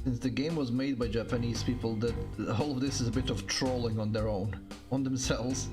Since the game was made by Japanese people, that all of this is a bit of trolling on their own, on themselves.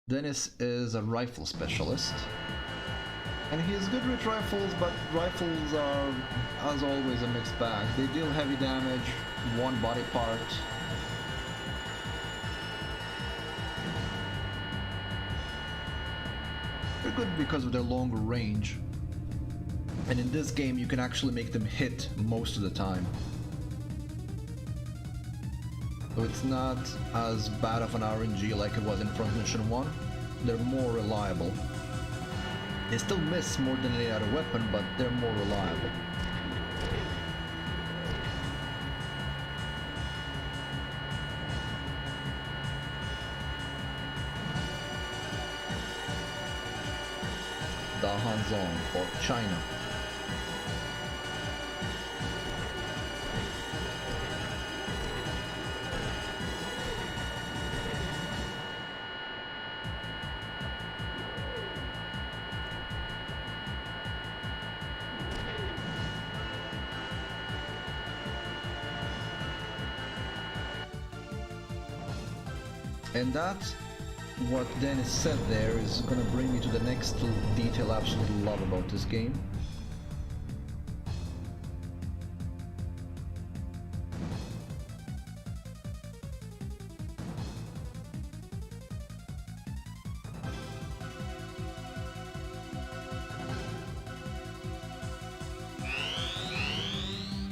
Dennis is a rifle specialist, and he is good with rifles, but rifles are, as always, a mixed bag. They deal heavy damage, one body part. They're good because of their longer range, and in this game you can actually make them hit most of the time. So it's not as bad of an RNG like it was in Front Mission 1. They're more reliable. They still miss more than any other weapon, but they're more reliable. The Han Zhong for China. And that's what Dennis said there is gonna bring me to the next detail I absolutely love about this game.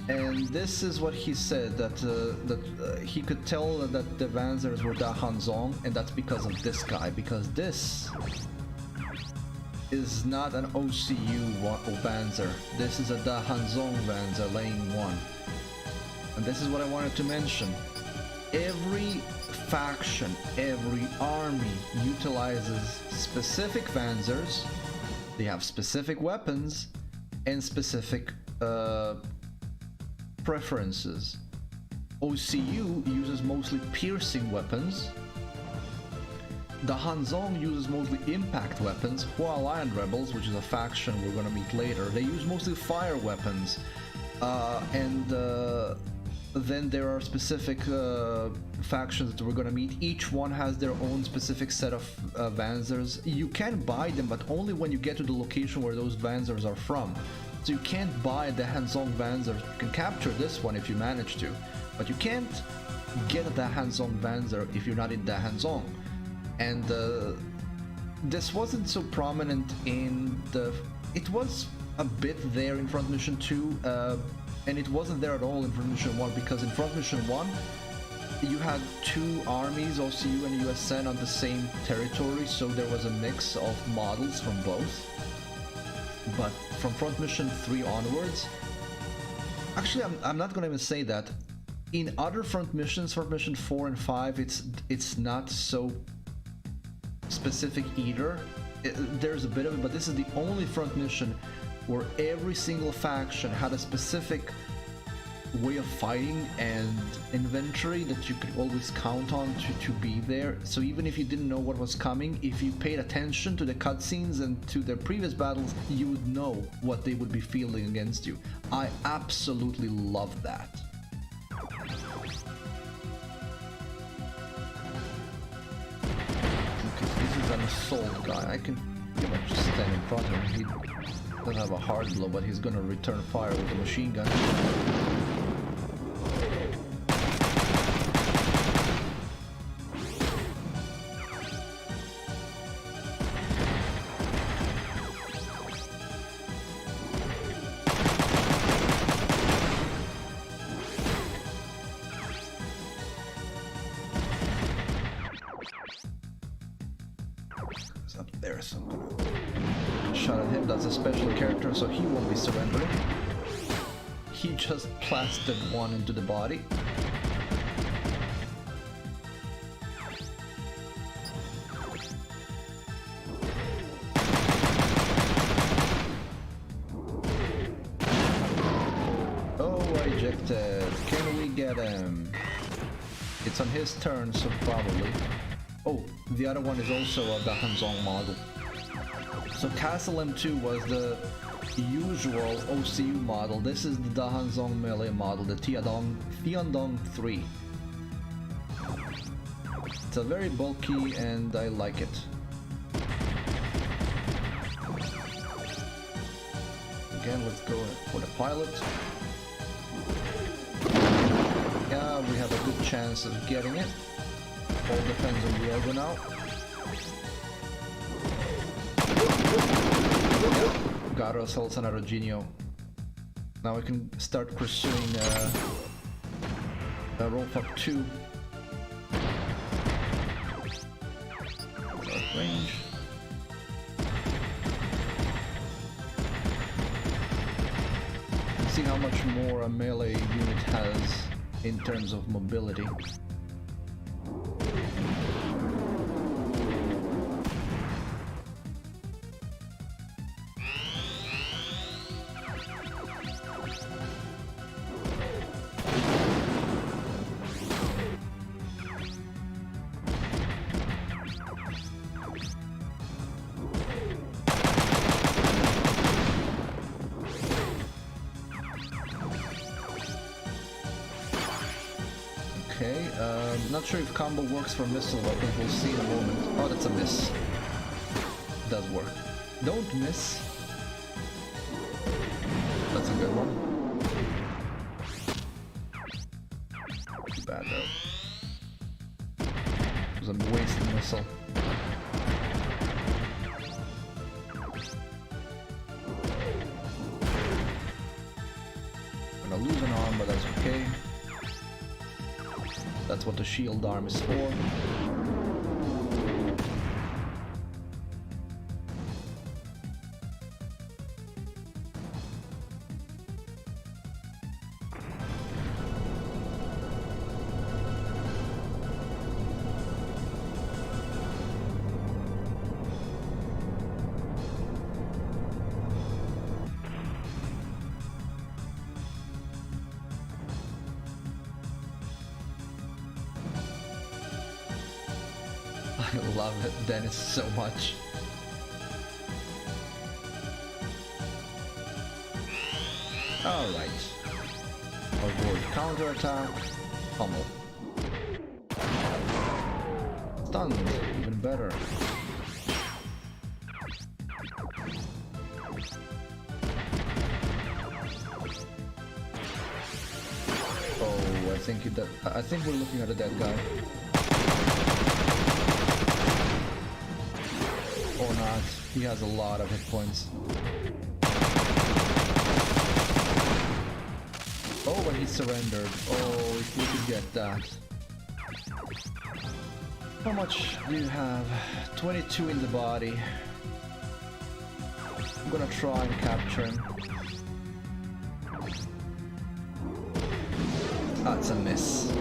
And this is what he said, that he could tell that the Wanzers were the Han Zhong, and that's because of this guy, because this is not an OCU Wanzer. This is a Da Han Zhong Wanzer lane 1. And this is what I wanted to mention. Every faction, every army utilizes specific Wanzers. They have specific weapons and specific preferences. OCU uses mostly piercing weapons. The Han Zhong uses mostly impact weapons, while Lion Rebels, which is a faction we're gonna meet later, they use mostly fire weapons. Then there are specific factions that we're gonna meet. Each one has their own specific set of Wanzers. You can buy them, but only when you get to the location where those Wanzers are from. So you can't buy the Han Zhong Wanzer. You can capture this one if you manage to, but you can't get the Han Zhong Wanzer if you're not in the Han Zhong. And this wasn't so prominent in the... It was a bit there in Front Mission 2, and it wasn't there at all in Front Mission 1, because in Front Mission 1 you had two armies, OCU and USN, on the same territory, so there was a mix of models from both. But from Front Mission 3 onwards, actually I'm not gonna even say that. In other front missions, Front Mission 4 and 5, it's not so specific either. There's a bit of it, but this is the only front mission where every single faction had a specific way of fighting and inventory that you could always count on to be there. So even if you didn't know what was coming, if you paid attention to the cutscenes and to their previous battles, you would know what they would be fielding against you. I absolutely love that. This is an assault guy. I can pretty much just stand in front of him. He doesn't have a hard blow, but he's gonna return fire with a machine gun. Up there, so shot at him. That's a special character, so he won't be surrendering. he just blasted one into the body. Oh, I ejected. Can we get him? It's on his turn, so probably. Oh, the other one is also the Han Zhong model. So Castle M2 was the usual OCU model. This is the Han Zhong melee model, the Tiandong 3. It's a very bulky and I like it. Again, let's go for the pilot. Yeah, we have a good chance of getting it. All depends on Diego now. Yep, got ourselves another Genio. Now we can start pursuing Rolfuck 2. Range. See how much more a melee unit has in terms of mobility. Okay, not sure if combo works for missile weapons, we'll see in a moment. Oh, that's a miss. Does work. Don't miss. That's a good one. Too bad though. It was a wasted missile. I'm gonna lose an arm, but that's okay. That's what the shield arm is for. I love it, Dennis, so much. Alright. Avoid counterattack. Pummel. Stunned, even better. Oh, I think we're looking at a dead guy. Or not. He has a lot of hit points. Oh, but he surrendered. Oh, if we could get that. How much do you have? 22 in the body. I'm gonna try and capture him. That's a miss.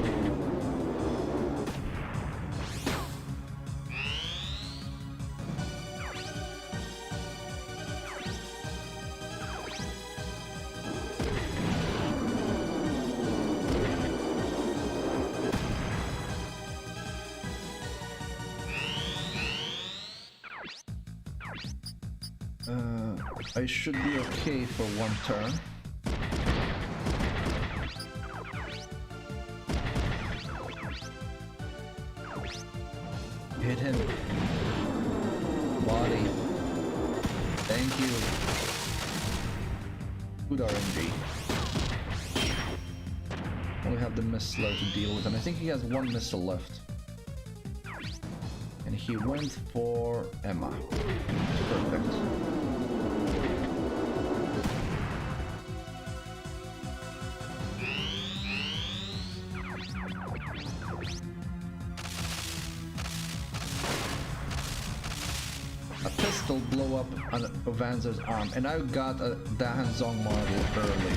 I should be okay for one turn. Hit him. Body. Thank you. Good RNG. Only have the missile to deal with, and I think he has one missile left. And he went for Emma. Perfect. A pistol blow up on Wanzer's arm, and I got the Han Zhong model early.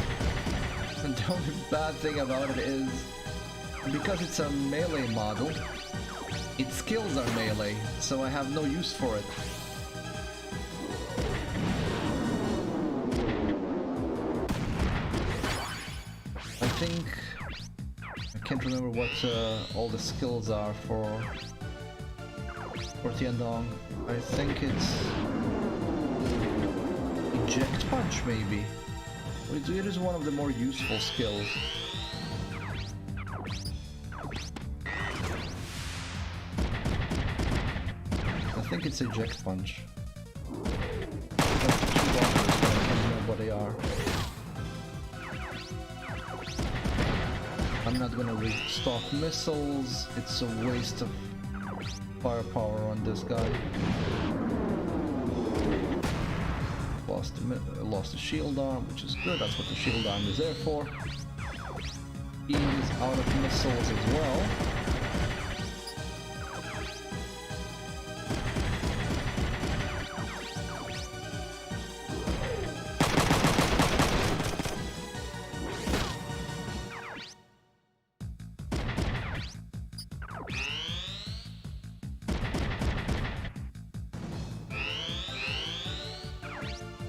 And the only bad thing about it is, because it's a melee model, its skills are melee, so I have no use for it. I think... I can't remember what all the skills are for Tiandong. I think it's... Eject Punch, maybe? It is one of the more useful skills. I think it's Eject Punch. That's the two ones, but I can't remember what they are. I'm not gonna restock missiles, it's a waste of firepower on this guy. Lost the shield arm, which is good, that's what the shield arm is there for. He is out of missiles as well.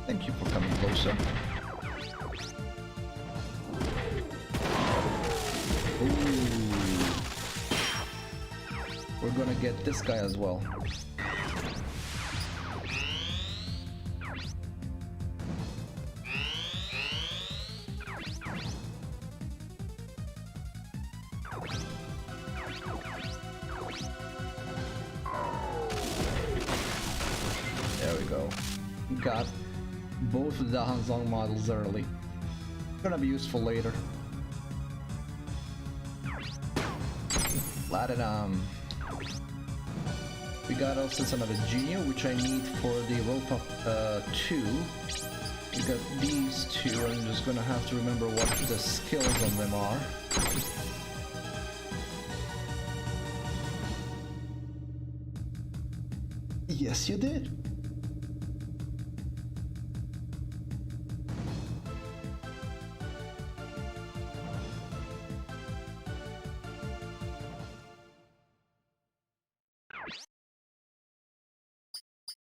Thank you for coming closer. Ooh. We're gonna get this guy as well. There we go. Got both of the Han Zhong models early. Gonna be useful later. Platinum. We got also some of the Genie, which I need for the rope up 2. We got these two. I'm just gonna have to remember what the skills on them are. Yes, you did.